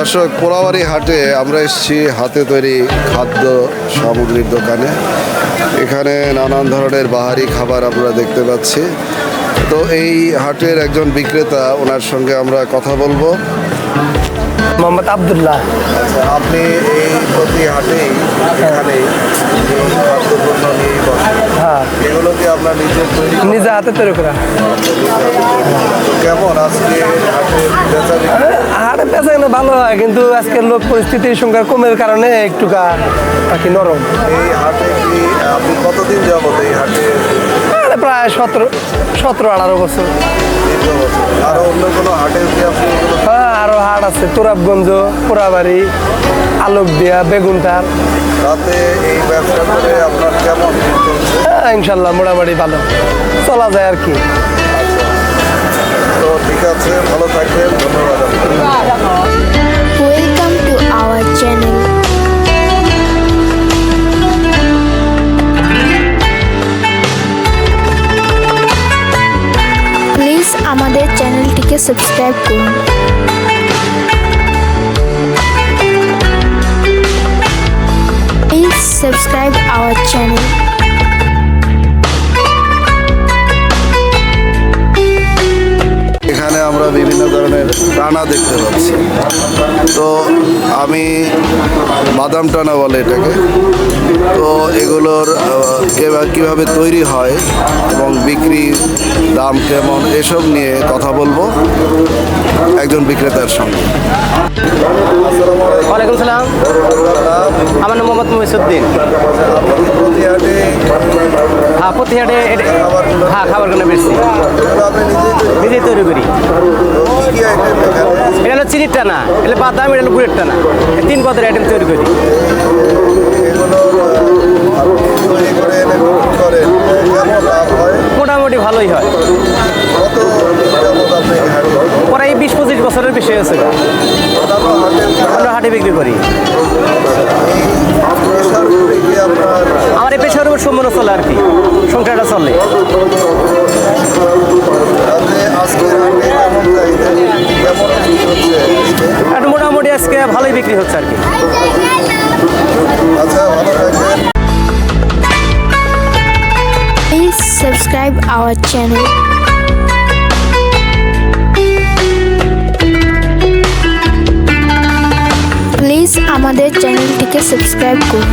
দর্শক, পোড়াবাড়ি হাটে আমরা এসেছি হাতে তৈরি খাদ্য সামগ্রীর দোকানে। এখানে নানান ধরনের বাহারি খাবার আমরা দেখতে পাচ্ছি। তো এই হাটের একজন বিক্রেতা, ওনার সঙ্গে আমরা কথা বলবো। মোহাম্মদ আব্দুল্লাহ। আচ্ছা, আপনি এই প্রতি হাটেই এখানে এই খাদ্যপণ্য নিয়ে বসেন? হ্যাঁ, এগুলো কি আপনার নিজের তৈরি? নিজে হাতে তৈরি করা। তো কেমন আজকে হাটের বেচা বিক্রি? হাটে বেচা কিনা ভালো হয়, কিন্তু আজকের লোক পরিস্থিতির সংখ্যা কমের কারণে একটু বাকি নরম। এই হাটে কি আপনি কতদিন যাবত এই হাটে? প্রায় 17-18 বছর। দীর্ঘ বছর। আরো অন্য কোনো হাটে কি আপনি এগুলো? হ্যাঁ, আরো হাট আছে, তোরাবগঞ্জ, পোড়াবাড়ি, আলোকদিয়া, বেগুনটার। রাতে এই ব্যবসা করে আপনার কেমন দিন চলছে? হ্যাঁ, ইনশাল্লাহ মোটামুটি ভালো চলা যায় আর কি। তো ঠিক আছে, ভালো থাকবেন, ধন্যবাদ আপনাকে। Welcome to our channel. Please আমাদের চ্যানেলটিকে সাবস্ক্রাইব করুন। Please subscribe our channel. এখানে আমরা বিভিন্ন ধরনের টানা দেখতে পাচ্ছি। তো আমি বাদাম টানা বলে এটাকে। তো এগুলোর কীভাবে তৈরি হয় এবং বিক্রি দাম কেমন, এসব নিয়ে কথা বলবো একজন বিক্রেতার সঙ্গে। ওয়ালাইকুম সালাম, আমার নাম মোহাম্মদ মহিসুদ্দিন। হ্যাঁ, প্রতি হাটে হ্যাঁ খাবারগুলো বেশি নিজেই তৈরি করি। এটা হলো চিনির টানা, এটা বাদাম, এটা হলো গুড়ের টানা, এই 3 পদের আইটেম তৈরি করি। মোটামুটি ভালোই হয়, প্রায় 20-25 বছরের বেশি হয়েছে। আমরা হাটে বিক্রি করি। আমার এই পেশার উপর সম্পূর্ণ চলে আর কি, সংখ্যাটা চলে। একটু মোটামুটি আজকে ভালোই বিক্রি হচ্ছে আর কি। Please subscribe our channel. Please আমাদের চ্যানেলটিকে সাবস্ক্রাইব করুন।